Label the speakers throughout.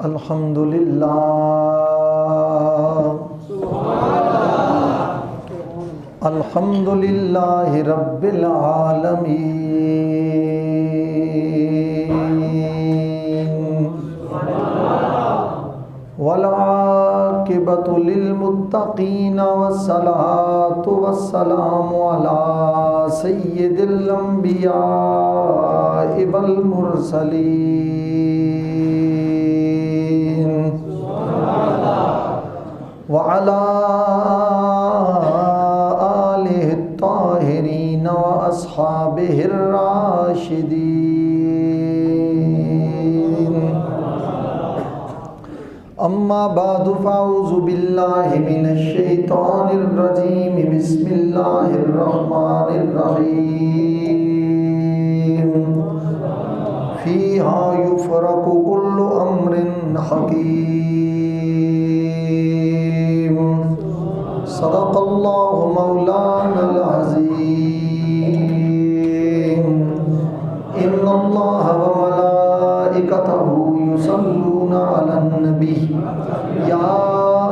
Speaker 1: अल्हम्दुलिल्लाह अल्हम्दुलिल्लाहि रब्बिल आलमीन वल आक़िबतु लिल मुत्तक़ीन वस्सलातु वस्सलामु अला सय्यिदिल अंबिया वल मुरसलीन व अला आलिहि ताहिरीन व अस्हाबिहिर राशिदीन। अम्मा बादु फ़अऊज़ु बिल्लाहि मिनश शैतानिर रजीम। बिस्मिल्लाहिर रहमानिर रहीम। फ़ीहा युफ़रक़ु कुल्लु अम्रिन हकीम। सदक़ल्लाहु मौलानल अज़ीम। इन्नल्लाह व मलाइकतहु युसल्लूना अलन नबी या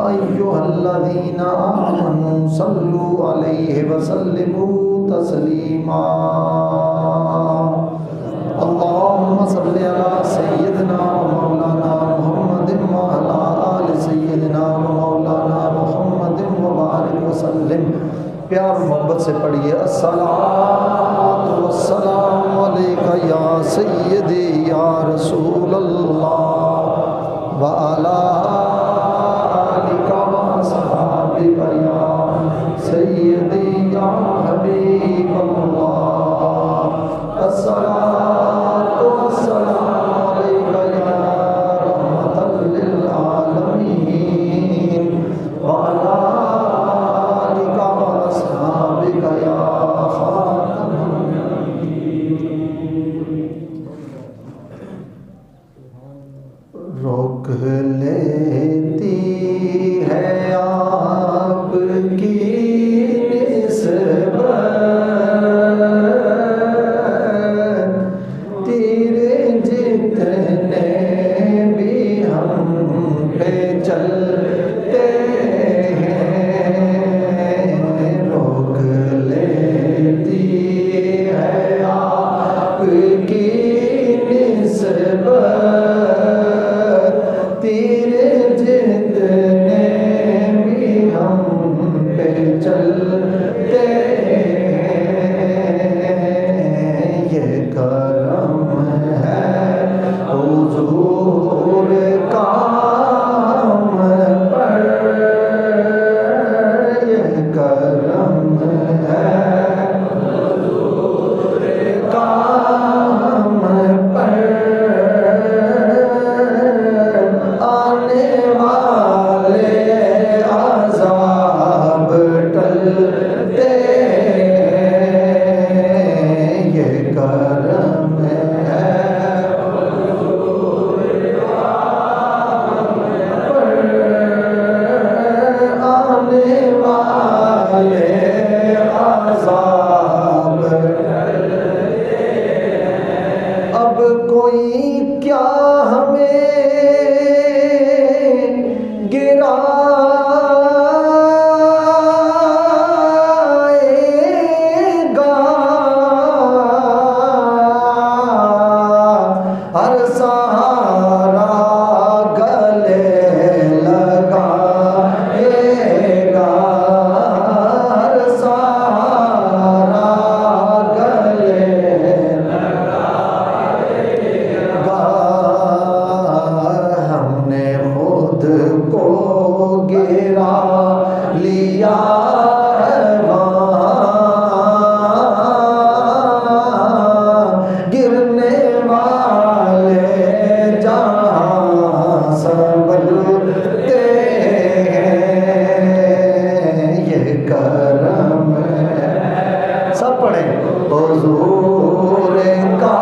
Speaker 1: अय्युहल्लज़ीना आमनू सल्लू अलैहि व सल्लिमू तस्लीमा। अल्लाहुम्मा सल्लि अला सय्यिदिना व मौलाना मुहम्मदिन व अला आलि सय्यिदिना व मौलाना मुहम्मदिन व बारिक व सल्लिम। प्यार मोहब्बत से पढ़िए अस्सलातु वस्सलामु अलैका या सय्यदी या रसूल अल्लाह व अला आलिका व अस्हाबिका या सय्यदी या हबीब अल्लाह। अस्सलातु वस्सलामु अलैका या रहमतल लिल आलमीन व अला आलिका व अस्हाबिका या खातमुन नबिय्यीन। रोक लेती है आपकी निस्बत तेरे जितने भी हम पे चलते हैं। रोक लेती है आपकी निस्बत तेरे जितने भी हम पे चलते हैं। ये करम है हुजूर का हम पर, ये करम है हुजूर का हम पर। आने वाले अज़ाब टलते हैं। ये करम है हुजूर का हम पर। आने वाले अज़ाब टलते हैं। अब कोई क्या हमें गिराएगा। हर सहारा गले लगाएगा। हर सहारा गले लगाएगा। हमने खुद को गिरा लिया है वहाँ। गिरने वाले जहाँ संभलते हैं। ये करम है। सब पढ़े हुजूर का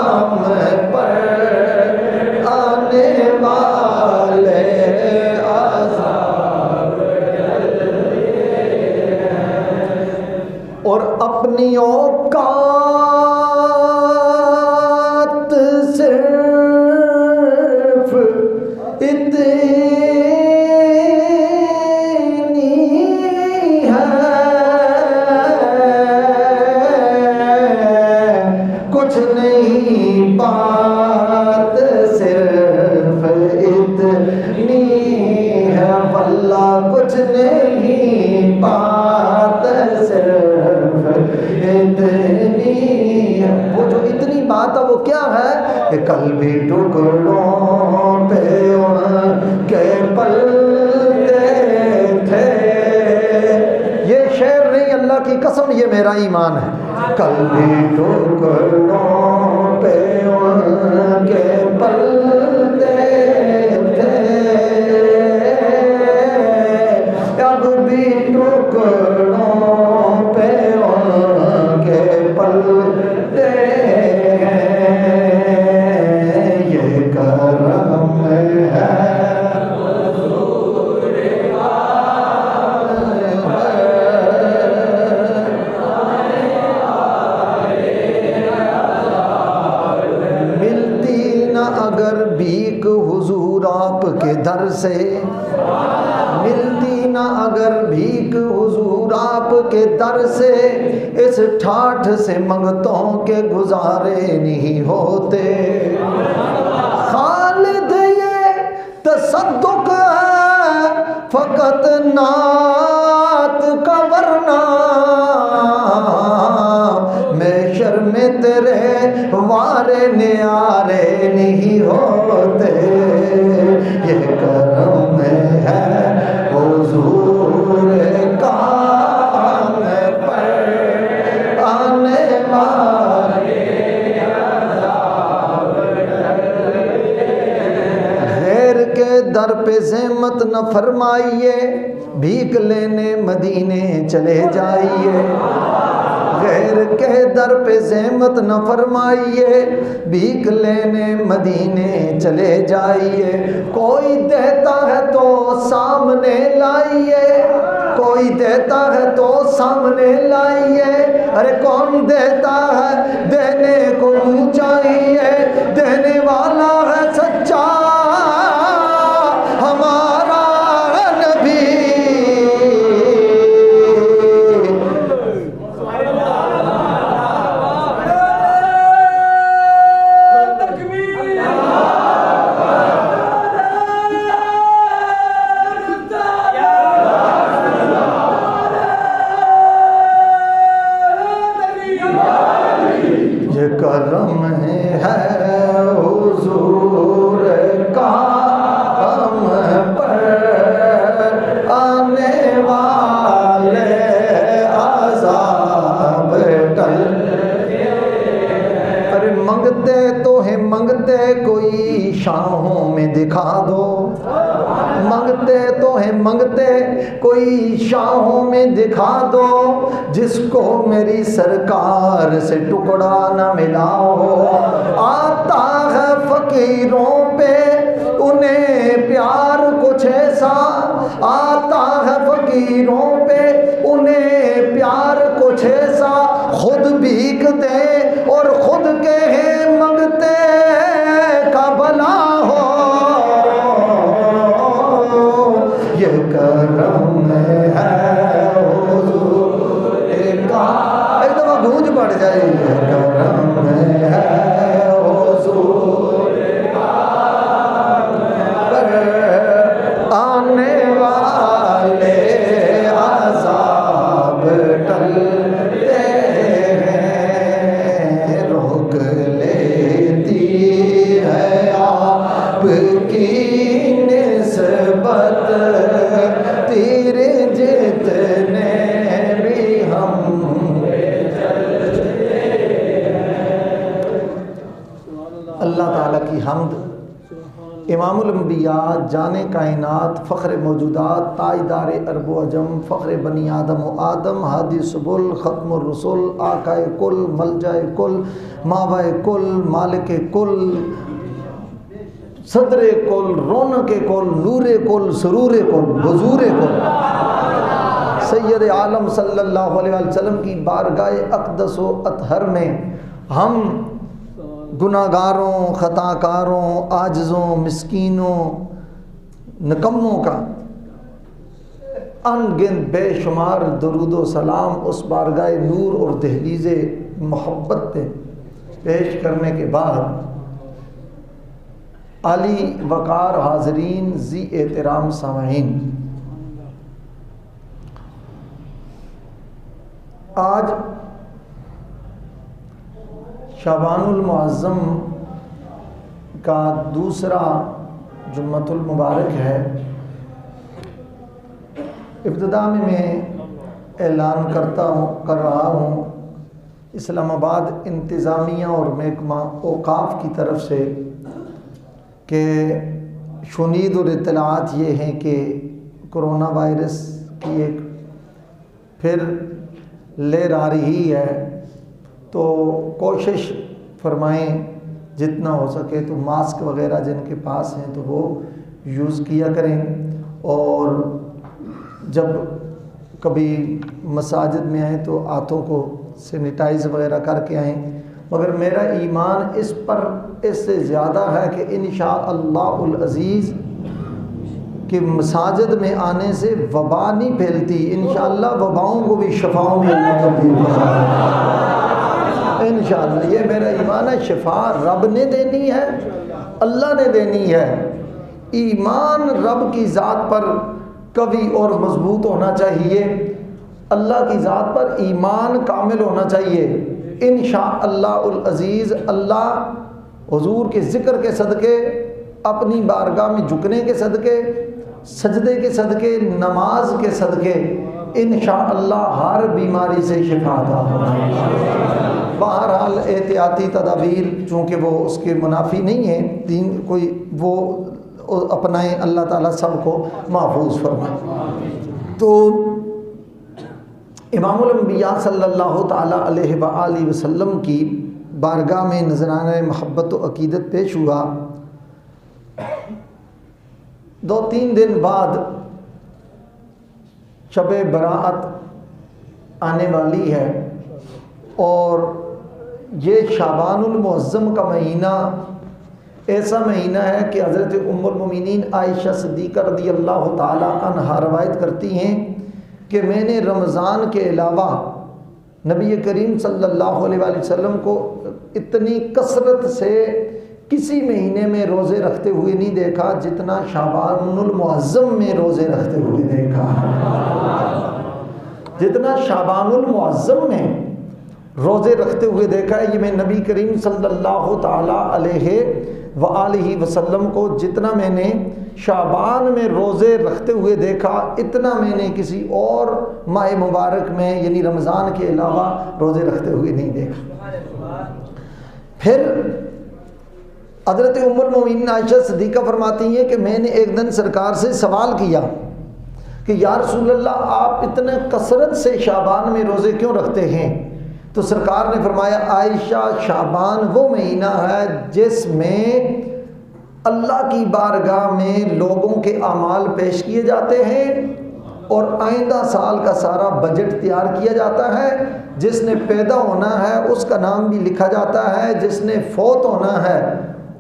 Speaker 1: हम पर। आने वाले अज़ाब और अपनी औकात सिर्फ इतनी, वो जो इतनी बात है वो क्या है कि कल भी टुकड़ों पे उनके पलते थे। ये शेर नहीं, अल्लाह की कसम ये मेरा ईमान है। कल भी टुकड़ों पे उनके पलते थे, अब भी टुकड़ों पे उनके पलते हैं। ये करम है आपके दर से, मिलती ना अगर भीख हुजूर आपके दर से, इस ठाठ से मंगतों के गुजारे नहीं होते। खालिद ये तसद्दुक है फकत नात का, वरना मैशर में तेरे वारे न्यारे नहीं होते। ये करम है हुजूर काम पर आने वाले, गैर के दर पे ज़हमत न फरमाइए, भीख लेने मदीने चले जाइए। गैर के दर पे ज़हमत न फरमाइए, भीख लेने मदीने चले जाइए। कोई देता है तो सामने लाइए, कोई देता है तो सामने लाइए। अरे कौन देता है देने को मुँह चाहिए, देने वाला है सच्चा हमारा नबी। करम है हुजूर का हम पर आने वाले अज़ाब टल। अरे मंगते तो है मंगते कोई शाहों में दिखा दो, मंगते तो है मंगते कोई शाहों में दिखा दो, जिसको मेरी सरकार से टुकड़ा न मिला हो। आता है फकीरों पे उन्हें प्यार कुछ ऐसा, आता है फकीरों पे उन्हें प्यार कुछ ऐसा, खुद भीख दे और खुद कहे मंगते का भला हो। ये करम है हुजूर का, एक दफा गूंज पड़ जाए। ये करम है हुजूर का पर आने वाले अज़ाब टलते हैं। रोक लेती है आपकी निस्बत तेरे जितने भी हम। अल्लाह ताला की हम्द, इमामुल अंबिया, जाने कायनात, फ़ख्र मौजूदात, ताजदार अरब व अजम, फ़ख्र बनी आदम व आदम, हादी सुबुल, ख़त्मुर रसूल, आकाए कुल, मलजाए कुल, मावाए कुल, मालिक कुल, सदरे कुल, रौनक कुल, नूरे कुल, सुरूर कुल, हुजूर कुल, सैयद आलम सल्लल्लाहु अलैहि वसल्लम की बारगाह अक़दस व अतहर में हम गुनाहगारों, ख़ताकारों, आजिज़ों, मिस्कीनों, निकम्मों का अनगिनत बेशुमार दरूद व सलाम उस बारगाह नूर और दहलीज़ मोहब्बत पे पेश करने के बाद, आली वक़ार हाज़रीन, ज़ी एहतराम सामईन, आज शाबानुल मुअज़्ज़म का दूसरा जुम्मतुल मुबारक है। इब्तिदा में मैं ऐलान कर रहा हूँ इस्लामाबाद इंतज़ामिया और महकमा औक़ाफ़ की तरफ से कि शुनीद और इत्तलात ये हैं कि कोरोना वायरस की एक फिर लहर आ रही है, तो कोशिश फरमाएं जितना हो सके तो मास्क वगैरह जिनके पास हैं तो वो यूज़ किया करें, और जब कभी मसाजिद में आएँ तो हाथों को सैनिटाइज़ वगैरह करके आएँ। मगर मेरा ईमान इस पर इससे ज़्यादा है कि इंशाअल्लाहुल अज़ीज़ कि मसाजिद में आने से वबा नहीं फैलती, इंशाअल्लाह वबाओं को भी शफाओं में अल्लाह तब्दील फरमाएगा इंशाअल्लाह। ये मेरा ईमान है, शिफा रब ने देनी है, अल्लाह ने देनी है। ईमान रब की ज़ात पर कवी और मजबूत होना चाहिए, अल्लाह की ज़ात पर ईमान कामिल होना चाहिए। इंशाअल्लाहुल अज़ीज़ अल्लाह हुज़ूर के ज़िक्र के सदक़े, अपनी बारगाह में झुकने के सदक़े, सजदे के सदक़े, नमाज के सदक़े इंशाअल्लाह हर बीमारी से शिफा अता फरमाएगा। बहरहाल एहतियाती तदाबीर चूँकि वो उसके मुनाफी नहीं है, दीन कोई वो अपनाएं, अल्लाह ताला सबको महफूज फरमाए। तो इमामुल अंबिया सल्लल्लाहु ताला अलैहि व आलिहि वसल्लम की बारगाह में नज़राने महब्बत व अक़ीदत पेश हुआ। 2-3 दिन बाद शब-ए बराअत आने वाली है, और ये शाबानुल मुअज़्ज़म का महीना ऐसा महीना है कि हज़रत उम्मुल मोमिनीन आयशा सिद्दीक़ा रज़ियल्लाहु ताला अन्हा रवायत करती हैं कि मैंने रमज़ान के अलावा नबी करीम सल्लल्लाहु अलैहि वसल्लम को इतनी कसरत से किसी महीने में रोज़े रखते हुए नहीं देखा जितना शाबानुल मुअज़्ज़म में रोज़े रखते हुए देखा। जितना शाबानुल मुअज़्ज़म में रोज़े रखते हुए देखा है, ये मैं नबी करीम सल्लल्लाहु ताला अलैहि व आलिहि वसल्लम को जितना मैंने शाबान में रोज़े रखते हुए देखा, इतना मैंने किसी और माह मुबारक में यानी रमज़ान के अलावा रोज़े रखते हुए नहीं देखा। फिर हज़रत उम्मुल मोमिनीन आयशा सिद्दीक़ा फरमाती हैं कि मैंने एक दिन सरकार से सवाल किया कि या रसूल अल्लाह, आप इतने कसरत से शाबान में रोज़े क्यों रखते हैं? तो सरकार ने फरमाया, आयशा, शाबान वो महीना है जिसमें अल्लाह की बारगाह में लोगों के अमाल पेश किए जाते हैं और आइंदा साल का सारा बजट तैयार किया जाता है। जिसने पैदा होना है उसका नाम भी लिखा जाता है, जिसने फौत होना है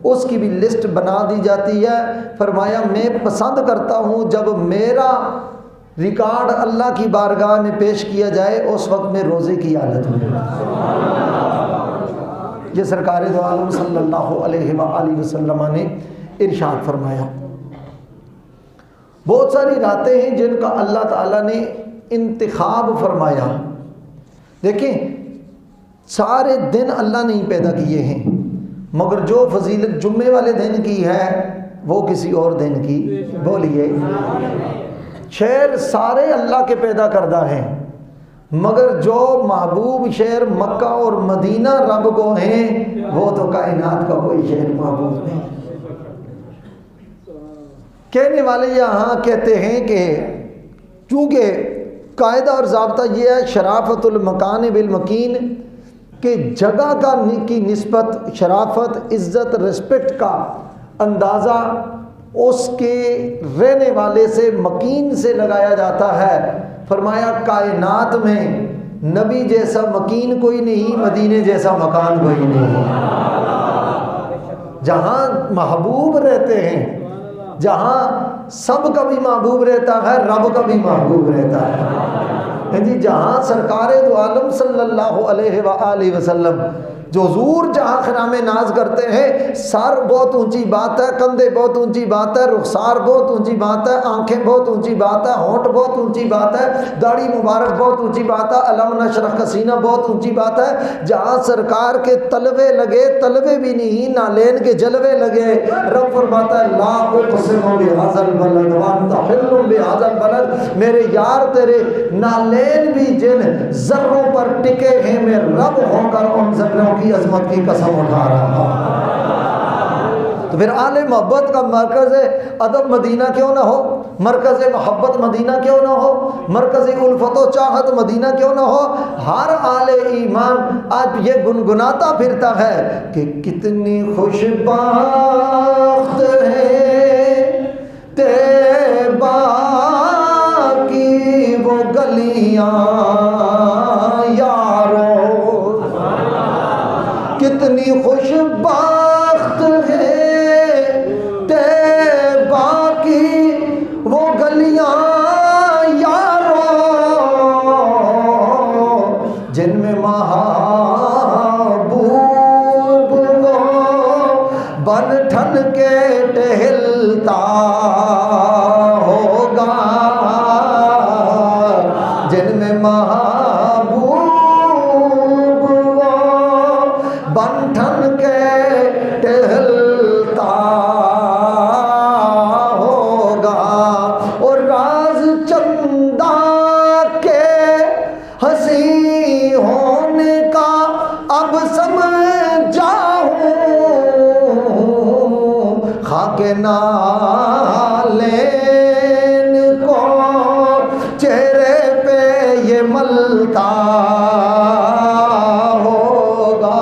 Speaker 1: उसकी भी लिस्ट बना दी जाती है। फरमाया, मैं पसंद करता हूँ जब मेरा रिकॉर्ड अल्लाह की बारगाह में पेश किया जाए उस वक्त में रोज़े की हालत में। ये सरकार दो आलम सल्लल्लाहु अलैहि वसल्लम ने इरशाद फरमाया। बहुत सारी रातें हैं जिनका अल्लाह ताला ने इंतखाब फरमाया। देखें, सारे दिन अल्लाह ने ही पैदा किए हैं, मगर जो फजीलत जुम्मे वाले दिन की है वो किसी और दिन की। बोलिए, शहर सारे अल्लाह के पैदा करदा हैं, मगर जो महबूब शहर मक्का और मदीना रब को हैं वो तो कायनात का कोई शहर महबूब नहीं। कहने वाले यहाँ कहते हैं कि चूँकि कायदा और ज़ाब्ता ये है शराफतुल मकान बिल मकीन, कि जगह का की निस्बत शराफत, इज़्ज़त, रिस्पेक्ट का अंदाज़ा उसके रहने वाले से, मकीन से लगाया जाता है। फरमाया, कायनात में नबी जैसा मकीन कोई नहीं, मदीने जैसा मकान कोई नहीं। जहाँ महबूब रहते हैं, जहाँ सब का भी महबूब रहता है, रब का भी महबूब रहता है जी। जहाँ सरकार दो आलम सल्लल्लाहु अलैहि वसल्लम जो हुजूर जहाँ खराम नाज करते हैं, सर बहुत ऊंची बात है, कंधे बहुत ऊंची बात है, रुखसार बहुत ऊंची बात है, आंखें बहुत ऊंची बात है, होंठ बहुत ऊंची बात है, दाढ़ी मुबारक बहुत ऊंची बात है, अलम नशरह का सीना बहुत ऊंची बात है। जहाँ सरकार के तलवे लगे, तलवे भी नहीं नालेन के जलवे लगे, रब फरमाता है ला उक़सिमु बिहाज़ल बलद व अंता हिल्लुम बिहाज़ल बलद, मेरे यार तेरे नालेन भी जिन जर्रों पर टिके हैं, मैं रब होकर उन जर्रों की अजमत की कसम उठा रहा हूँ। तो फिर आले मोहब्बत का मरकज़ अदब मदीना क्यों ना हो, मरकज़ मोहब्बत मदीना क्यों ना हो, मरकज़ उल्फत व चाहत मदीना क्यों ना हो। हर आले ईमान आज ये गुनगुनाता फिरता है कि कितनी खुशबाख्त है तैबा की वो गलियां यारो, कितनी खुशबाख्त है तैबा की वो गलियां यारो, जिनमें महबूब वो बन ठन के टहलता होगा, जिनमें महबूब वो बन ठन के टहलता होगा। और राज चंदा के हंसी होने का अब समझा हूँ, खाके नालेन को चेहरे पे ये मलता होगा।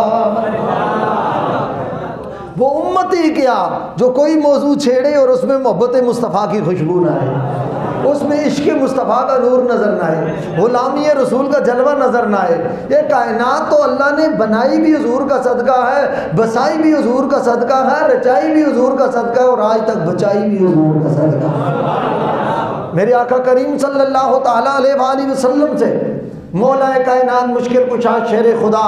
Speaker 1: वो उम्मती क्या जो कोई मौजू छेड़े और उसमें मोहब्बत मुस्तफ़ा की खुशबू ना आए, उसमें इश्क़ मुस्तफ़ा का नूर नज़र ना आए, गुलामी रसूल का जलवा नज़र ना आए। ये कायनात तो अल्लाह ने बनाई भी हुजूर का सदका है, बसाई भी हुजूर का सदका है, रचाई भी हुजूर का सदका है, और आज तक बचाई भी हुजूर का सदका है। मेरे आका करीम सल्लल्लाहु ताला अलैहि वसल्लम से मौलाए कायनात मुश्किल कुशा शेर खुदा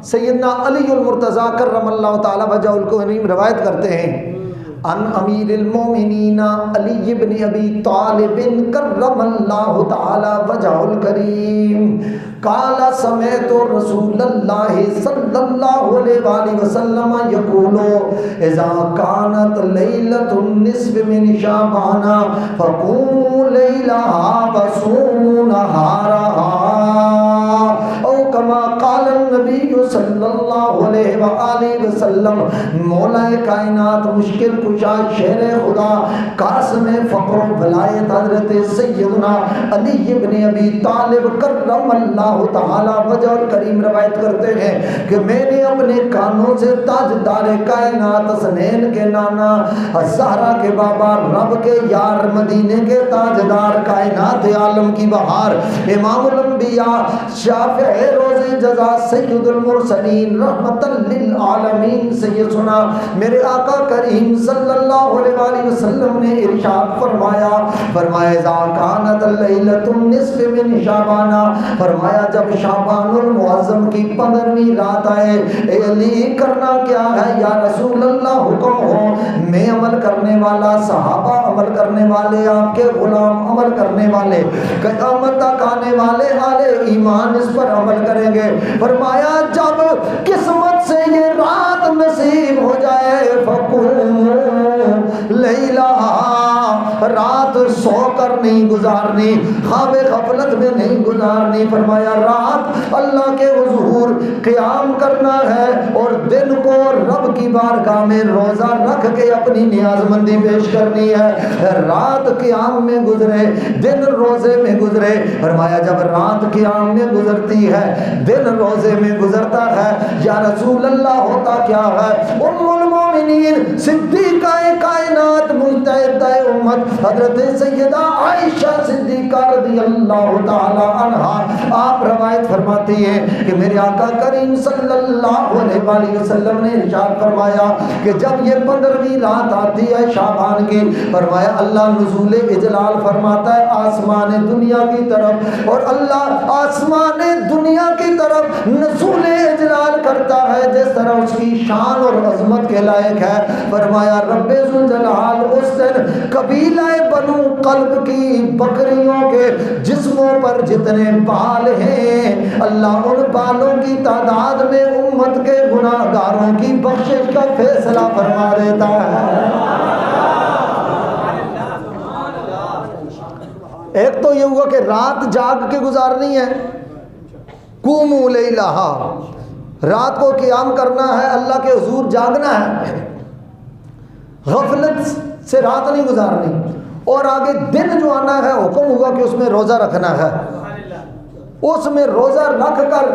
Speaker 1: सैयदना अलीउल मुर्तज़ा कर्रमल्लाहु ताला वजहुल करीम रवायत करते हैं, अन अमीरुल मोमिनीन अली इब्न अबी तालिब कर्रमल्लाहु ताला वजहुल करीम काला समेतो रसूलुल्लाह सल्लल्लाहु अलैहि वसल्लम यक़ूलु इज़ा कानत लैलतुन निस्फ़ मिन शाबाना फ़क़ूमू लैलहा वसूमू नहारहा औ कमा क़ाल नबी सल्लल्लाहु अलैहि वसल्लम। मौलाए कायनात मुश्किल कुशा शेर खुदा कासिम फ़क्र वलायत हज़रत सैयदना अली इब्न अबी तालिब कर्रमल्लाहु ताला वजहुल करीम रवायत करते हैं कि मैंने अपने कानों से ताजदार कायनात हसनैन के नाना ज़हरा के बाबा रब के यार मदीने के ताजदार कायनात आलम की बहार इमामुल अंबिया शाफ़िई रोज़े जज़ा सय्यदुल मुरसलीन रहमतल लिल आलमीन से ये सुना। मेरे आका करीम सल्लल्लाहु अलैहि वसल्लम ने इरशाद फरमाया, फरमाया ज़ा कानत लैलतुन निस्फ़ मिन शाबाना, फरमाया जब शाबानुल मुअज़्ज़म की 15वीं रात आए, ए अली करना क्या है या रसूल अल्लाह, हुक्म हो। मैं अमल करने वाला, सहाबा अमल करने वाले, आपके गुलाम अमल करने वाले, क़यामत तक आने वाले आले ईमान इस पर अमल करेंगे। फरमाया जब किस्मत से ये रात नसीब हो जाए, फ़क़ूमू लैलहा, रात सोकर नहीं गुजारनी, ख्वाब गफलत में नहीं गुजारनी। फरमाया रात अल्लाह के हुजूर क़याम करना है और दिन को रब की बारगाह में रोज़ा रख के अपनी नियाज़मंदी पेश करनी है। रात क़याम में गुजरे, दिन रोज़े में गुजरे। फरमाया जब रात क़याम में गुजरती है, दिन रोज़े में गुजरता है, या रसूल अल्लाह होता क्या है? उम्मुल मोमिनीन सिद्दीक़ाए कायनात मुजतहिदा उम्मत हज़रत सैयदा आयशा सिद्दीक़ा रज़ियल्लाहु ताला अन्हा आप रवायत फरमाती हैं कि मेरे आका करीम सल्लल्लाहु अलैहि वसल्लम ने इरशाद फरमाया कि जब ये 15वीं रात आती है शाबान की, फरमाया अल्लाह नुज़ूल इजलाल फरमाता है आसमान दुनिया की तरफ, और अल्लाह आसमान दुनिया की तरफ नुज़ूल इजलाल करता है जिस तरह उसकी शान और अजमत के लायक है। फरमाया रब्बे ज़ुल जलाल उस दिन कबीला बनु कल्ब की बकरियों के जिस्मों पर जितने बाल हैं, अल्लाह उन बालों की तादाद में उम्मत के गुनाहगारों की बख्शिश का फैसला फरमा देता है। एक तो ये हुआ कि रात जाग के गुजारनी है, कुमू लैलहा, रात को क़ियाम करना है, अल्लाह के हुजूर जागना है, गफलत से रात नहीं गुजारनी। और आगे दिन जो आना है हुक्म हुआ कि उसमें रोज़ा रखना है, उसमें रोज़ा रख कर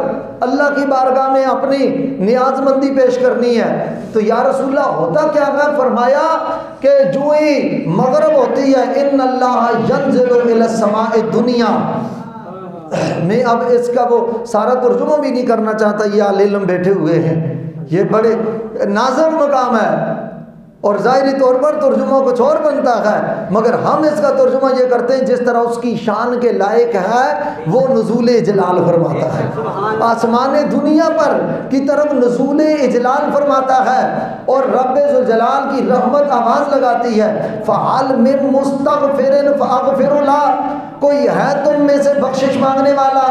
Speaker 1: अल्लाह की बारगाह में अपनी नियाजमंदी पेश करनी है। तो या रसूलल्लाह होता क्या है? फरमाया कि जो ही मगरब होती है इन्नल्लाह यंज़िलु इला समाए दुनिया, मैं अब इसका वो सारा तर्जुमा भी नहीं करना चाहता, ये आलिम बैठे हुए हैं, ये बड़े नाज़ुक मकाम है और ज़ाहिरी तौर पर तर्जुमा कुछ और बनता है, मगर हम इसका तर्जुमा ये करते हैं जिस तरह उसकी शान के लायक है वो नुज़ूल इजलाल फरमाता है, आसमान दुनिया पर की तरफ नुज़ूल इजलाल फरमाता है। और रब्बे ज़ुल जलाल की रहमत आवाज़ लगाती है, फ़अल मिन मुस्तग़फ़िरिन फ़अग़फ़िरु लह, कोई है तुम में से बख्शिश मांगने वाला,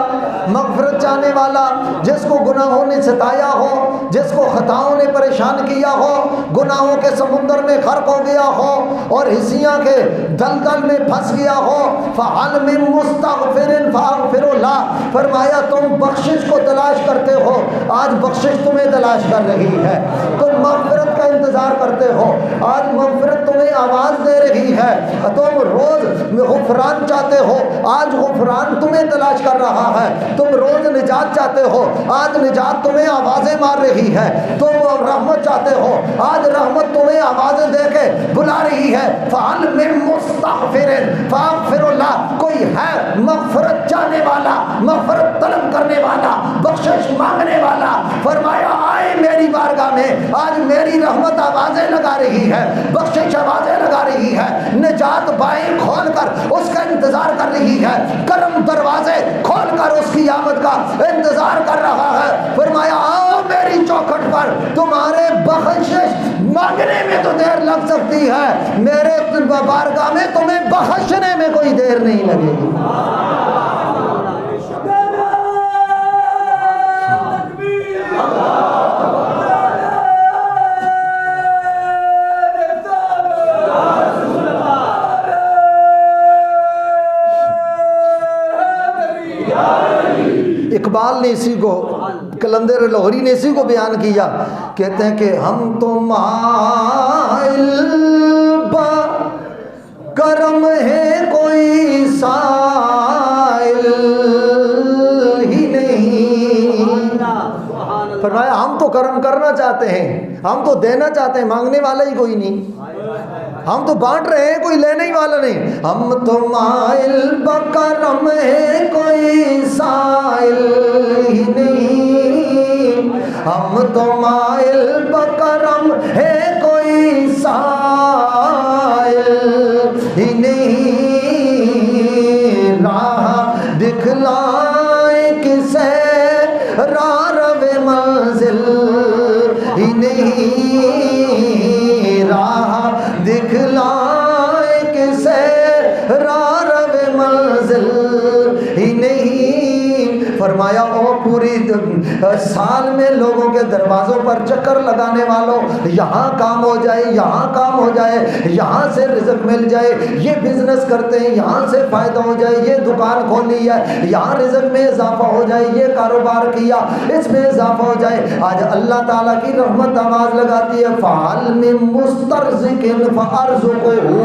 Speaker 1: मग़फ़िरत चाहने वाला, जिसको गुनाहों ने सताया हो, जिसको ख़ताओं ने परेशान किया हो, गुनाहों के समुंदर में गर्क हो गया हो और हिस्सियाँ के दलदल में फंस गया हो, फ़अल मिन मुस्तग़फ़िरिन फ़अग़फ़िरु लह, फरमाया तुम बख्शिश को तलाश करते हो, आज बख्शिश तुम्हें तलाश कर रही है, तुम मग़फ़िरत का इंतज़ार करते हो, आज मग़फ़िरत तुम्हें आवाज़ दे रही है, तुम रोज़ गुफ़रान चाहते हो, आज गुफ़रान तुम्हें तलाश कर रहा है, तुम रोज़ निजात चाहते हो, आज निजात तुम्हें आवाज़ें मार रही है, तुम रहमत चाहते हो, आज रहमत तुम्हें आवाज़ें दे के बुला रही है। फ़अल मिन मुस्तग़फ़िरिन फ़अग़फ़िरु लह, कोई है मग़फ़िरत चाहने वाला, मग़फ़िरत तलब करने वाला, बख्शिश मांगने वाला, फरमाया आए मेरी बारगाह में, आज मेरी रहमत आवाज़ें लगा रही है, बख्शिश आवाज़ें लगा रही है, निजात बाएं खोल कर उसका इंतज़ार कर रही है, करम दरवाजे खोल कर उसकी आमद का इंतज़ार कर रहा है। फरमाया आओ मेरी चौखट पर, तुम्हारे बख्शिश मांगने में तो देर लग सकती है, मेरे बारगाह में तुम्हें बख्शने में कोई देर नहीं लगेगी। इकबाल ने इसी को, कलंदर लाहौरी ने इसी को बयान किया, कहते हैं कि हम तो माइल करम है कोई साइल ही नहीं, फरमाया हम तो करम करना चाहते हैं, हम तो देना चाहते हैं, मांगने वाला ही कोई नहीं, हम तो बांट रहे हैं, कोई लेने ही वाला नहीं। हम तो माइल बकरम है कोई साइल ही नहीं, हम तो माइल बकरम है कोई साइल ही नहीं, राह दिखलाए किसे रारवे मंजिल ही नहीं, राह दिखलाए किसे रारवे मंजिल ही नहीं। फरमाया ओ पूरी साल में लोगों के दरवाज़ों पर चक्कर लगाने वालों, यहाँ काम हो जाए, यहाँ काम हो जाए, यहाँ से रिज़्क़ मिल जाए, ये बिज़नेस करते हैं, यहाँ से फ़ायदा हो जाए, ये दुकान खोली है, यहाँ रिज़्क़ में इजाफ़ा हो जाए, ये कारोबार किया, इसमें इजाफ़ा हो जाए। आज अल्लाह ताला की रहमत आवाज़ लगाती है, फ़अल मिन मुस्तरज़िकिन फ़अरज़ुक़हू,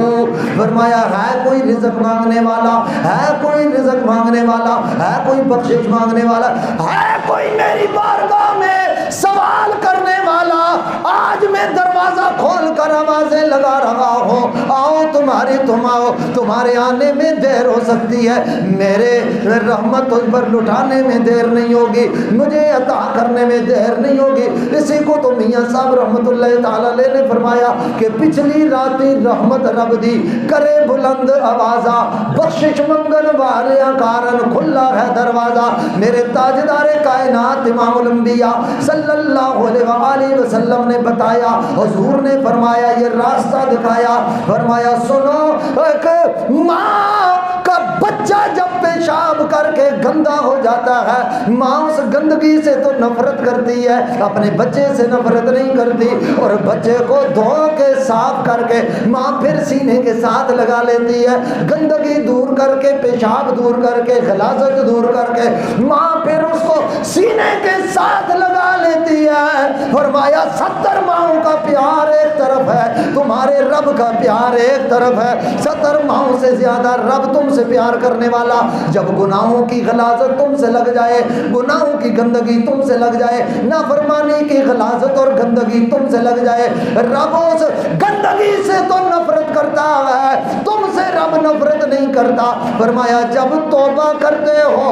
Speaker 1: फरमाया है कोई रिज़्क़ मांगने वाला, है कोई रिज़्क़ मांगने वाला, है कोई बख्शिश मांगने वाला, है कोई मेरी बारगाह में सवाल करने वाला, आज मैं दरवाज़ा खोल कर आवाज़ें लगा रहा हूँ, आओ तुम्हारी तुम आओ, तुम्हारे आने में देर हो सकती है, मेरे रहमत तुझ पर लुटाने में देर नहीं होगी, मुझे अता करने में देर नहीं होगी। इसी को तो मियाँ साहब रहमतुल्लाह ताला अलैह ने फरमाया कि पिछली राती रहमत रब दी करे बुलंद आवाज़ा, बख्शिश मंगन वाले कारण खुला है दरवाज़ा। मेरे ताजदारे कायनात इमामुल अंबिया सल्लल्लाहु अलैहि वसल्लम ने बताया, हुजूर ने फरमाया, ये रास्ता दिखाया, फरमाया सुनो, एक माँ का बच्चा जब पेशाब करके गंदा हो जाता है, माँ उस गंदगी से तो नफरत करती है, अपने बच्चे से नफरत नहीं करती, और बच्चे को धो के साफ करके माँ फिर सीने के साथ लगा लेती है, गंदगी दूर करके, पेशाब दूर करके, गलाजत दूर करके माँ फिर उसको सीने के साथ लगा लेती है। फरमाया 70 माओं का प्यार एक तरफ है, तुम्हारे रब का प्यार एक तरफ है। 70 माओं से ज्यादा रब तुमसे प्यार करने वाला। जब गुनाहों की गलाजत तुमसे लग जाए, गुनाहों की गंदगी तुमसे लग जाए, नाफरमानी की गलाजत और गंदगी तुमसे लग जाए, रब उस गंदगी से तो नफरत करता है, तुमसे रब नफरत नहीं करता। फरमाया जब तौबा करते हो,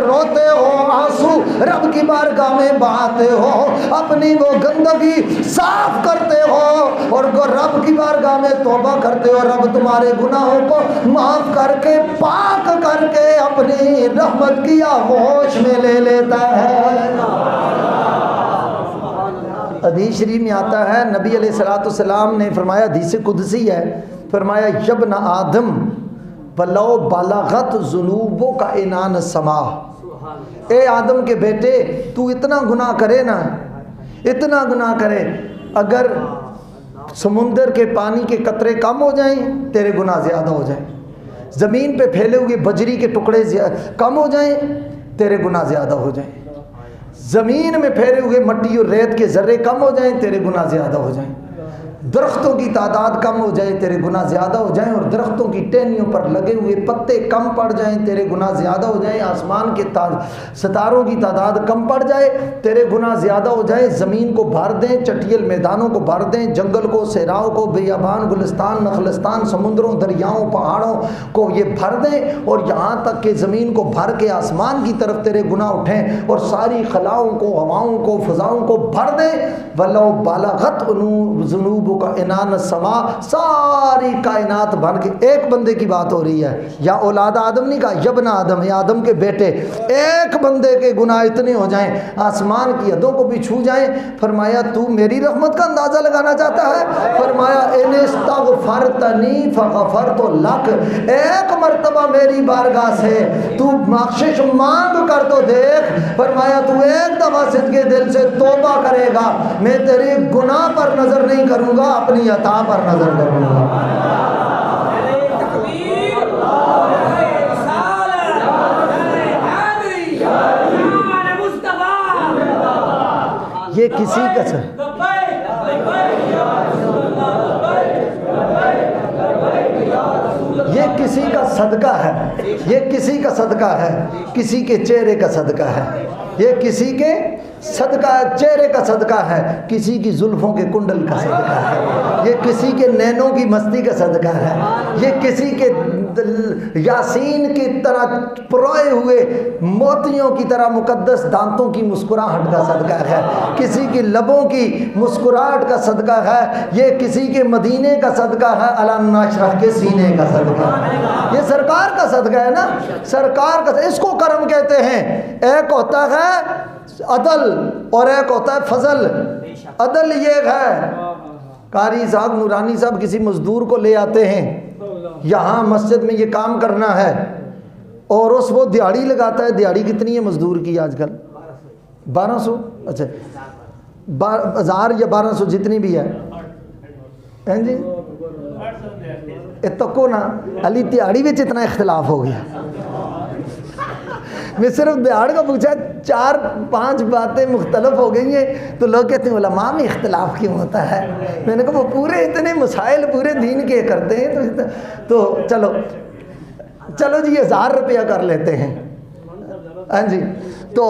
Speaker 1: रोते हो, आंसू रब की बारगाह में बहाते हो, अपनी वो गंदगी साफ करते हो और रब की बारगाह में तौबा करते हो, रब तुम्हारे गुनाहों को माफ करके, पाक करके अपनी रहमत की आगोश में ले लेता है। हदीस शरीफ में आता है, नबी अलैहिस्सलाम ने फरमाया, हदीस कुदसी है, फरमाया यब्न आदम वलो बलगत जुनूबों का इनान समा, ए आदम के बेटे तू इतना गुनाह करे ना, इतना गुनाह करे, अगर समुंदर के पानी के कतरे कम हो जाएं तेरे गुनाह ज़्यादा हो जाएं, ज़मीन पे फैले हुए बजरी के टुकड़े कम हो जाएं तेरे गुनाह ज़्यादा हो जाएं, ज़मीन में फैले हुए मट्टी और रेत के ज़र्रे कम हो जाएं तेरे गुनाह ज़्यादा हो जाएं, दरख्तों की तादाद कम हो जाए तेरे गुनाह ज़्यादा हो जाएं, और दरख्तों की टहनियों पर लगे हुए पत्ते कम पड़ जाएं तेरे गुनाह ज़्यादा हो जाएं, आसमान के सितारों की तादाद कम पड़ जाए तेरे गुनाह ज़्यादा हो जाए, ज़मीन को भर दें, चटियल मैदानों को भर दें, जंगल को, सहराओं को, बेयाबान, गुलिस्तान, नखलिस्तान, समुद्रों, दरियाओं, पहाड़ों को ये भर दें, और यहाँ तक कि ज़मीन को भर के आसमान की तरफ तेरे गुनाह उठें, और सारी खलाओं को, हवाओं को, फ़ज़ाओं को भर दें, वलो बालागत जुनूब का इनान समा, सारी कायनात बन के, एक बंदे की बात हो रही है, या औलाद आदम नहीं कहा, यब्ना आदम, या आदम के बेटे, एक बंदे के गुनाह इतने हो जाएं आसमान की हदों को भी छू जाएं। फरमाया तू मेरी रहमत का अंदाजा लगाना चाहता है, फरमाया इनस्तगफरतनी फगफरतु लक, एक मर्तबा मेरी बारगाह से तू बख्शिश मांग कर तो देख, फरमाया तू एक दफा सिद्के दिल से तौबा करेगा, मैं तेरे गुनाह पर नजर नहीं करूंगा, अपनी अता पर नजर करूंगा। ये किसी का ये किसी का सदका है, ये किसी का सदका है, किसी के चेहरे का सदका है, ये किसी के सदका चेहरे का सदका है, किसी की जुल्फों के कुंडल का सदका है, ये किसी के नैनों की मस्ती का सदका है, ये किसी के यासीन की तरह परोए हुए मोतियों की तरह मुकद्दस दांतों की मुस्कुराहट का सदका है, किसी की लबों की मुस्कुराहट का सदका है, ये किसी के मदीने का सदका है, अला नशरह के सीने का सदका, ये सरकार का सदका है ना, सरकार का, इसको करम कहते हैं। एक होता है अदल और एक होता है फजल। अदल ये है, कारी साहब, नूरानी साहब किसी मजदूर को ले आते हैं, यहाँ मस्जिद में ये काम करना है, और उस वो दिहाड़ी लगाता है। दिहाड़ी कितनी है मजदूर की आजकल? 1200, अच्छा 1000 या 1200 जितनी भी है, हैं जी, तको ना अली दिहाड़ी में इतना इख्तलाफ हो गया। मैं सिर्फ दिहाड़ का पूछा, 4-5 बातें मुख्तलफ हो गई हैं, तो लोग कहते हैं उलमा में इख्तलाफ क्यों होता है? मैंने कहा वो पूरे इतने मसाइल पूरे दीन के करते हैं, तो चलो जी 1000 रुपया कर लेते हैं, हाँ जी, तो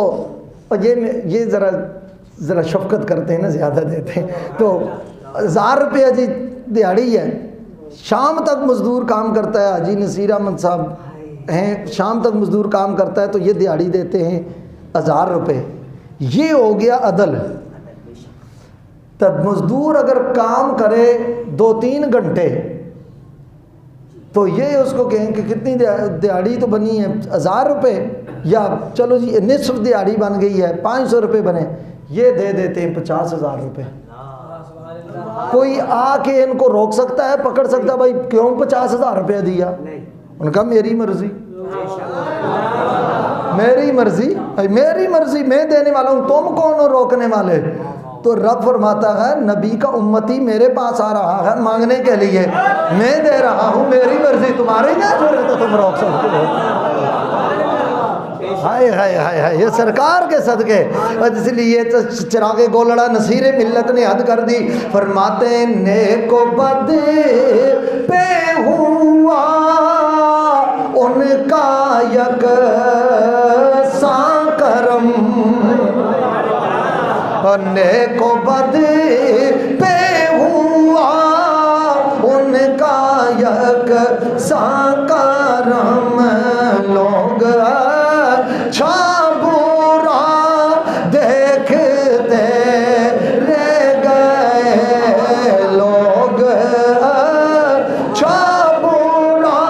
Speaker 1: ये ज़रा शफकत करते हैं ना, ज़्यादा देते हैं, तो 1000 रुपया जी दिहाड़ी है, शाम तक मज़दूर काम करता है, हाजी नसीर अहमद साहब हैं, शाम तक मज़दूर काम करता है तो ये दिहाड़ी देते हैं 1000 रुपये। ये हो गया अदल। तब मज़दूर अगर काम करे 2-3 घंटे तो ये उसको कहें कि कितनी दिहाड़ी तो बनी है 1000 रुपये, या चलो जी निस्फ दिहाड़ी बन गई है 500 रुपये बने, ये दे देते हैं 50,000 रुपये। कोई आके इनको रोक सकता है, पकड़ सकता है भाई क्यों 50,000 रुपया दिया? उनका मेरी मर्जी, मेरी मर्जी, मेरी मर्जी, मैं देने वाला हूँ, तुम कौन हो रोकने वाले? तो रब फरमाता है नबी का उम्मती मेरे पास आ रहा है मांगने के लिए, मैं दे रहा हूँ, मेरी मर्जी, तुम्हारी ना छोड़े तो तुम रोक सकते हो। हाय हाय हाय हाय, ये सरकार के सदके। इसलिए तो चिरागे गोलड़ा नसीरे मिल्लत ने हद कर दी। फरमाते नेको बद पे हुआ उनका यक करम, नेको बद पे हुआ उनका यक करम, लोग बुरा देखते रह गए, लोग बुरा।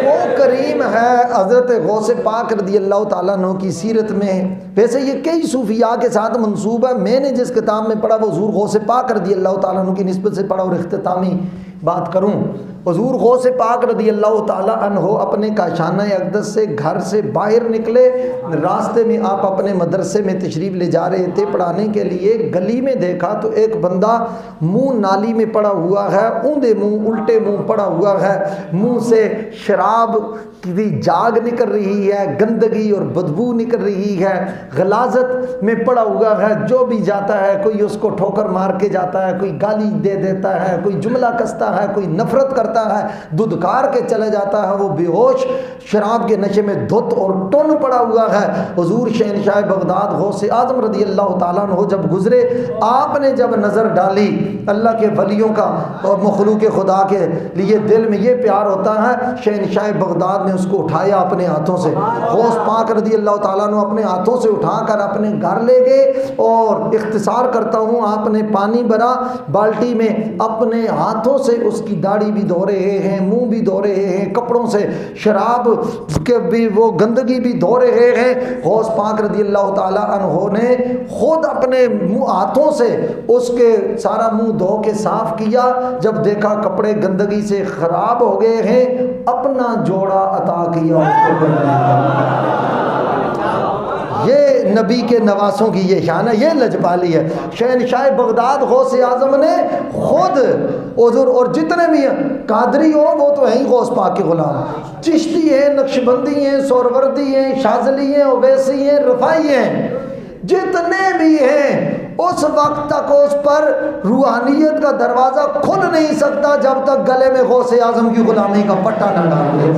Speaker 1: वो करीम है हज़रत गौसे पाक रज़ियल्लाहु ताला अन्हु की सीरत में। वैसे ये कई सूफिया के साथ मंसूब है। मैंने जिस किताब में पढ़ा वो हुज़ूर गौसे पाक रज़ियल्लाहु ताला अन्हु की निस्बत से पढ़ा। और इख्तितामी बात करूँ, हुज़ूर गौस पाक रज़ियल्लाहु ताला अन्हु अपने काशाना अक़दस से घर से बाहर निकले, रास्ते में आप अपने मदरसे में तशरीफ़ ले जा रहे थे पढ़ाने के लिए। गली में देखा तो एक बंदा मुंह नाली में पड़ा हुआ है, ऊंधे मुंह उल्टे मुंह पड़ा हुआ है, मुंह से शराब की जाग निकल रही है, गंदगी और बदबू निकल रही है, गलाजत में पड़ा हुआ है। जो भी जाता है कोई उसको ठोकर मार के जाता है, कोई गाली दे देता है, कोई जुमला कसता है, कोई नफरत करता है, दुदकार के चले जाता है। वो बेहोश शराब के नशे में धुत और टुन पड़ा हुआ है। हुजूर शहनशाह बगदाद गौसे आज़म रज़ियल्लाहु ताला अन्हु जब गुजरे, आपने जब नज़र डाली, अल्लाह के वलियों का और मखलूक खुदा के लिए दिल में ये प्यार होता है। शहनशाह बगदाद ने उसको उठाया अपने हाथों से, गौस पाक रज़ियल्लाहु ताला अन्हु अपने हाथों से उठाकर अपने घर ले गए। और इख्तिसार करता हूँ, आपने पानी भरा बाल्टी में, अपने हाथों से उसकी दाढ़ी भी धो रहे हैं, मुंह भी धो रहे हैं, कपड़ों से शराब के भी वो गंदगी भी धो रहे हैं। गौस पाक रज़ियल्लाहु ताला अन्हु ने खुद अपने मुँह हाथों से उसके सारा मुंह धो के साफ किया। जब देखा कपड़े गंदगी से खराब हो गए हैं, अपना जोड़ा अता किया उसको। ये नबी के नवासों की ये शान है, ये लजपाली है। शहनशाह बगदाद गौस आज़म ने खुद हुज़ूर, और जितने भी हैं कादरी हो वो तो हैं ही गौस पाक के गुलाम, चिश्ती हैं, नक्शबंदी हैं, सोरवर्दी हैं, शाजली हैं, ओवैसी हैं, रफ़ाई हैं, जितने भी हैं उस वक्त तक उस पर रूहानियत का दरवाज़ा खुल नहीं सकता जब तक गले में गौसे आज़म की गुलामी का पट्टा न डाल दे।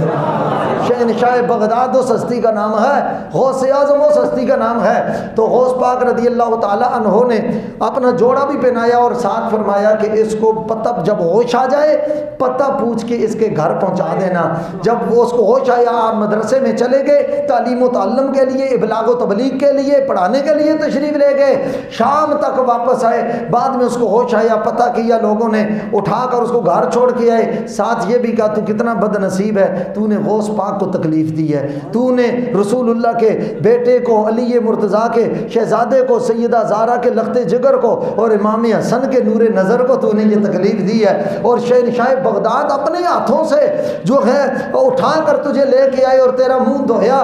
Speaker 1: शहनशाह बगदाद उस हस्ती का नाम है, गौसे आज़म उस हस्ती का नाम है। तो गौस पाक रज़ियल्लाहु ताला अन्हु ने अपना जोड़ा भी पहनाया और साथ फरमाया कि इसको पता जब होश आ जाए पता पूछ के इसके घर पहुंचा देना। जब वो उसको होश आया, आप मदरसे में चले गए, तालीम व ताल्लुम के लिए, इबलाग व तबलीग के लिए, पढ़ाने के लिए तशरीफ़ ले गए। शाम तक वापस आए, बाद में उसको होश आया, पता किया, लोगों ने उठाकर उसको घर छोड़ के आए। साथ ये भी कहा तू कितना बदनसीब है, तूने गौस पाक को तकलीफ़ दी है, तूने रसूलुल्लाह के बेटे को, अली मुर्तज़ा के शहज़ादे को, सैयदा ज़ारा के लख्ते जिगर को और इमाम हसन के नूरे नज़र को तूने ये तकलीफ़ दी है। और शहनशाह बगदाद अपने हाथों से जो है उठा कर तुझे लेके आए और तेरा मुंह धोया।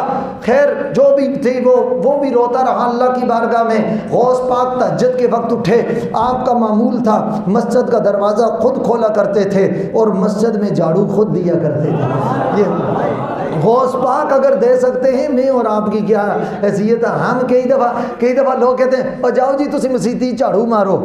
Speaker 1: खैर जो भी थी वो भी रोता रहा अल्लाह की बारगाह में। गौस पाक तहज्जुद के वक्त उठे, आपका मामूल था मस्जिद का दरवाज़ा खुद खोला करते थे और मस्जिद में झाड़ू खुद दिया करते थे। ये गौस पाक अगर दे सकते हैं, मैं और आपकी क्या हैसियत है। हम कई दफ़ा लोग कहते हैं और जाओ जी तुम मसीती झाड़ू मारो,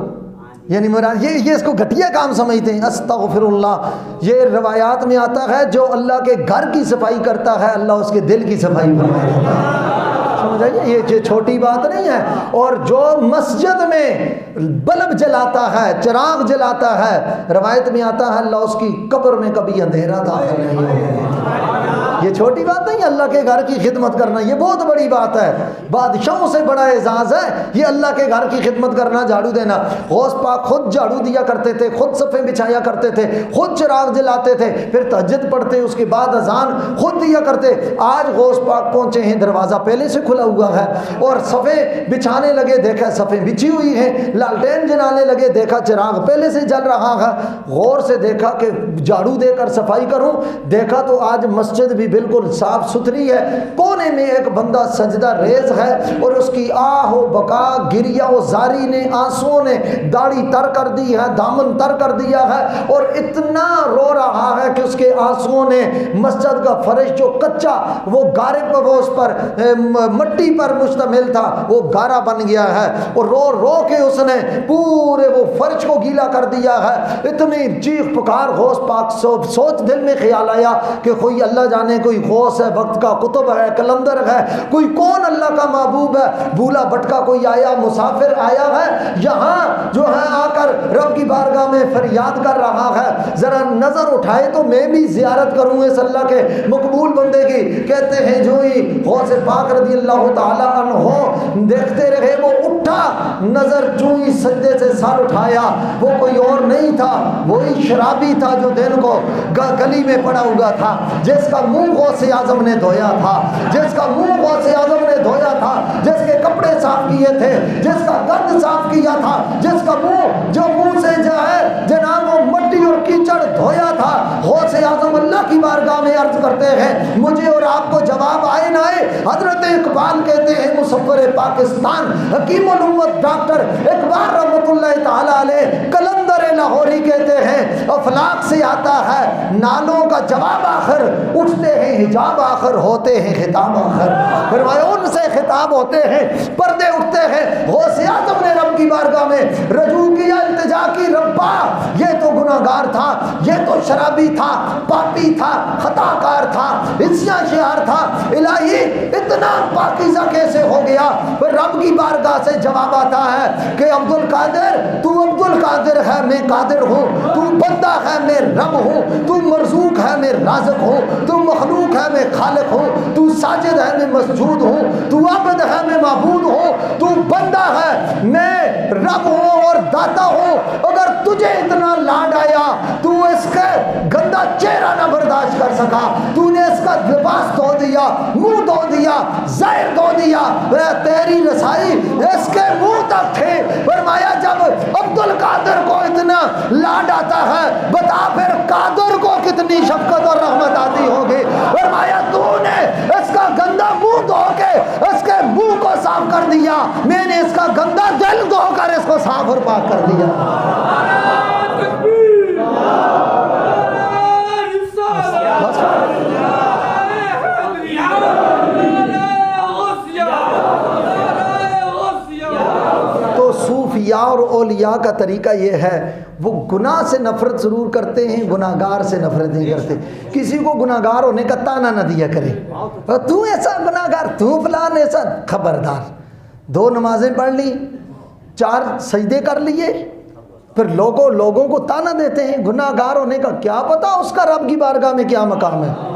Speaker 1: यानी मुराद ये इसको घटिया काम समझते हैं। अस्तगफिरुल्लाह। ये रवायात में आता है जो अल्लाह के घर की सफाई करता है, अल्लाह उसके दिल की सफाई फरमा देता है। समझाइए, ये छोटी बात नहीं है। और जो मस्जिद में बल्ब जलाता है, चिराग जलाता है, रवायत में आता है अल्लाह उसकी कब्र में कभी अंधेरा दाखिल नहीं होगा। ये छोटी बात नहीं, अल्लाह के घर की खिदमत करना ये बहुत बड़ी बात है। बादशाहों से बड़ा एजाज़ है ये अल्लाह के घर की खिदमत करना, झाड़ू देना। गौस पाक खुद झाड़ू दिया करते थे, खुद सफ़े बिछाया करते थे, खुद चिराग जलाते थे, फिर तहज्जुद पढ़ते, उसके बाद अजान खुद दिया करते। आज गौस पाक पहुँचे हैं, दरवाज़ा पहले से खुला हुआ है और सफ़े बिछाने लगे, देखा सफ़े बिछी हुई हैं, लालटेन जलाने लगे, देखा चिराग पहले से जल रहा है। गौर से देखा कि झाड़ू देकर सफाई करूं, देखा तो आज मस्जिद भी बिल्कुल साफ सुथरी है। कोने में एक बंदा सजदा रेज है और उसकी आहो बका गिरिया व जारी ने, आंसुओं ने दाढ़ी तर कर दी है, दामन तर कर दिया है और इतना रो रहा है कि उसके आंसुओं ने मस्जिद का फर्श जो कच्चा वो गारे पर, वो उस पर मट्टी पर मुश्तमिल था, वो गारा बन गया है और रो रो के उसने पूरे वो फर्श को गीला कर दिया है। इतनी चीख पुकार गौस पाक सोच दिल में ख्याल आया कि कोई अल्लाह जाने कोई गौस है, वक्त का कुतुब है, कलंदर है, कोई कौन अल्लाह का महबूब है, भूला भटका कोई आया, मुसाफिर आया है यहाँ जो है आकर रब की बारगाह में फरियाद कर रहा है, जरा नजर उठाए तो मैं भी जियारत करूँ इस अल्लाह के मकबूल बंदे की। कहते हैं जो ही गौस पाक रज़ी अल्लाह ताला अन्हो देखते रहे, वो उठा, नजर जो ही सजदे से सर उठाया, वो कोई और नहीं था, वही शराबी था जो दिन को गली में पड़ा हुआ था, जिसका मुंह गौसे आजम ने धोया था, जिसका मुंह गौसे आजम ने धोया था, जिसके कपड़े साफ किए थे, जिसका गंद साफ किया था, जिसका मुंह जो मुंह से जो है जनाब वो मट्टी और कीचड़ धोया था। गौसे आजम अल्लाह की बारगाह में अर्ज करते हैं, मुझे और आपको जवाब आए ना आए। हजरत इकबाल कहते हैं, मुसव्विर पाकिस्तान, हकीम उल उम्मत डॉक्टर इकबाल रहमतुल्लाह ताला अलैह कलंदर लाहौरी कहते हैं, अफलाक से आता है नालों का जवाब आखिर, उठते हैं हिजाब आखिर, होते हैं खिताब आखिर। फरमाया उनसे खिताब होते हैं, पर्दे उठते हैं। गौसे आज़म ने रब की बारगाह में रजू किया, इल्तिजा की, रब्बा ये तो गुनाहगार था, ये तो शराबी था, पापी था, खताकार था, हिस्साशियार था, इलाही इतना पाकीज़ा कैसे हो गया। फिर रब की बारगाह से जवाब आता है कि अब्दुल कादिर, तू अब्दुल कादिर है, मैं कादिर हूँ, तू बंदा है, मैं रब हूँ, तू मरज़ूक है, मैं राज़िक हूँ, तू मखलूक है, मैं खालिक हूँ, तू साजिद है, मैं मसजूद हूँ, तू आबिद है, मैं माबूद हूँ, तू बंदा है, मैं रब हूँ और दाता हूँ। अगर तुझे इतना लाड आया, तू इसका गंदा चेहरा ना बर्दाश्त कर सका, तूने इसका लिबास धो दिया, मुंह धो दिया, ज़ाहिर धो दिया, तेरी रसाई इसके मुंह तक थे। फरमाया जब अब्दुल कादिर को इतना लाड आता है, बता फिर कादिर को कितनी शफकत और रहमत आती होगी। फरमाया तूने इसका गंदा मुंह धो के इसके मुंह को साफ कर दिया, मैंने इसका गंदा दिल धोकर इसको साफ और पाक कर दिया। सूफिया और औलिया का तरीका ये है, वो गुनाह से नफरत ज़रूर करते हैं, गुनाहगार से नफरत नहीं करते। किसी को गुनाहगार होने का ताना न दिया करे, तू ऐसा गुनाहगार, तू फलान ऐसा। खबरदार, 2 नमाजें पढ़ ली, 4 सजदे कर लिए, फिर लोगों को ताना देते हैं गुनाहगार होने का। क्या पता उसका रब की बारगाह में क्या मकाम है।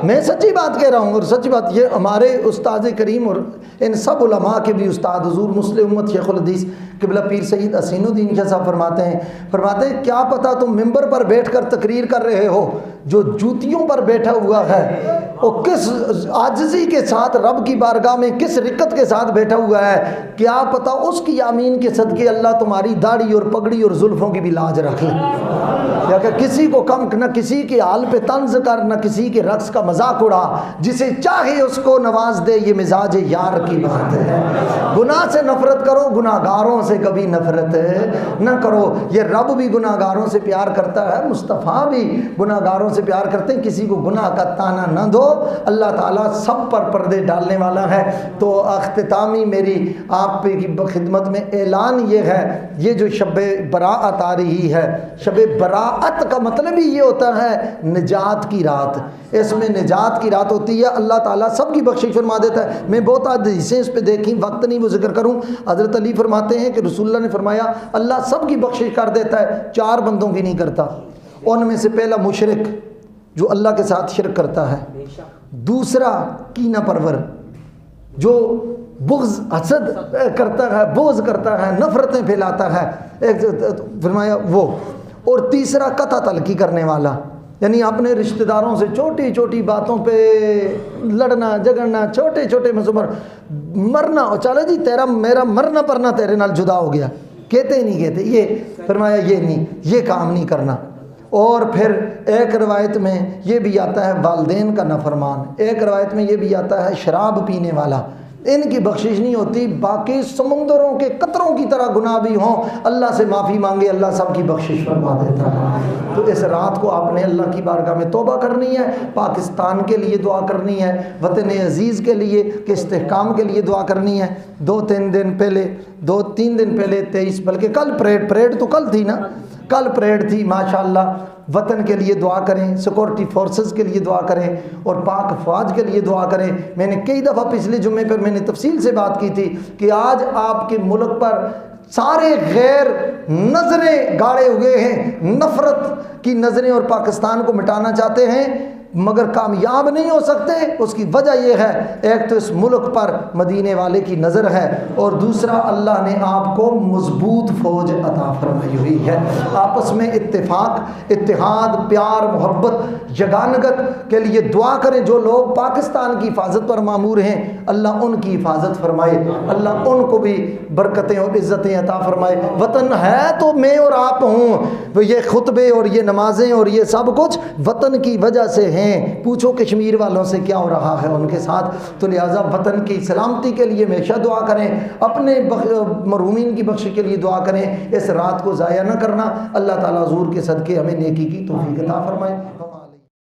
Speaker 1: मैं सच्ची बात कह रहा हूँ और सच्ची बात ये हमारे उस्ताद करीम और इन सब उलमा के भी उस्ताद हुजूर मुस्लिम उम्मत शेखुल हदीस क़िबला पीर सईद हसीनुद्दीन शाह साहब फरमाते हैं क्या पता तुम मिंबर पर बैठकर तकरीर कर रहे हो, जो जूतियों पर बैठा हुआ है वो किस आजिज़ी के साथ रब की बारगाह में किस रिक्कत के साथ बैठा हुआ है। क्या पता उसकी आमीन के सदके अल्लाह तुम्हारी दाढ़ी और पगड़ी और जुल्फ़ों की भी लाज रख ले। या कि किसी को कम न किसी के हाल पे तंज कर, न किसी के रक्स का मजाक उड़ा, जिसे चाहे उसको नवाज दे, ये मिजाज यार की बात है। गुनाह से नफरत करो, गुनाहगारों से कभी नफरत न करो। ये रब भी गुनाहगारों से प्यार करता है, मुस्तफ़ा भी गुनाहगारों से प्यार करते हैं। किसी को गुनाह का ताना न दो, अल्लाह ताला सब पर पर्दे डालने वाला है। तो अख्तितामी मेरी आप की खिदमत में ऐलान ये है, ये जो शब बराअत आ रही है, शब बराअत का मतलब ही ये होता है निजात की रात। इसमें निजात की रात होती है, अल्लाह ताला सबकी बख्शिश फरमा देता है। मैं बहुत हदीसें इस पे देखी, वक्त नहीं वो जिक्र करूँ। हज़रत अली फरमाते हैं कि रसूलुल्लाह ने फरमाया अल्लाह सबकी बख्शिश कर देता है, 4 बंदों की नहीं करता। उनमें से पहला मुशरिक जो अल्लाह के साथ शिरक करता है, दूसरा कीना परवर जो बुग़्ज़ हसद करता है, बोझ करता है, नफ़रतें फैलाता है, एक फरमाया वो, और तीसरा कता तलकी करने वाला, यानी अपने रिश्तेदारों से छोटी छोटी बातों पे लड़ना झगड़ना, छोटे छोटे मसूबर मरना, और चलो जी तेरा मेरा मरना परना तेरे नाल जुदा हो गया, कहते ही नहीं कहते, ये फरमाया ये नहीं, ये काम नहीं करना। और फिर एक रवायत में ये भी आता है वालदेन का नाफरमान, एक रवायत में ये भी आता है शराब पीने वाला, इनकी बख्शिश नहीं होती। बाकी समुंदरों के कतरों की तरह गुनाह भी हों, अल्लाह से माफ़ी मांगे, अल्लाह सबकी बख्शिश फरमा देता है। तो इस रात को आपने अल्लाह की बारगाह में तौबा करनी है, पाकिस्तान के लिए दुआ करनी है, वतन अज़ीज़ के लिए कि इस्तेहकाम के लिए दुआ करनी है। 2-3 दिन पहले 23 बल्कि कल परेड तो कल थी ना, कल परेड थी माशाअल्लाह। वतन के लिए दुआ करें, सिक्योरिटी फोर्सेस के लिए दुआ करें और पाक फ़ौज के लिए दुआ करें। मैंने कई दफ़ा पिछले जुम्मे पर मैंने तफसील से बात की थी कि आज आपके मुल्क पर सारे गैर नज़रें गाड़े हुए हैं, नफ़रत की नज़रें, और पाकिस्तान को मिटाना चाहते हैं मगर कामयाब नहीं हो सकते। उसकी वजह यह है, एक तो इस मुल्क पर मदीने वाले की नज़र है, और दूसरा अल्लाह ने आपको मजबूत फ़ौज अता फरमाई हुई है। आपस में इत्तेफाक, इत्तेहाद, प्यार, मोहब्बत, जगानगत के लिए दुआ करें। जो लोग पाकिस्तान की हिफाजत पर मामूर हैं, अल्लाह उनकी हिफाजत फरमाए, अल्लाह उनको भी बरकतें और इज़्ज़तें अता फरमाए। वतन है तो मैं और आप हूँ, ये खुतबे और ये नमाजें और ये सब कुछ वतन की वजह से हैं। पूछो कश्मीर वालों से क्या हो रहा है उनके साथ। तो लिहाजा वतन की सलामती के लिए हमेशा दुआ करें, अपने मरहूमीन की बख्शिश के लिए दुआ करें। इस रात को ज़ाया न करना। अल्लाह ताला हुज़ूर के सदक़े हमें नेकी की तौफ़ीक़ अता फरमाए।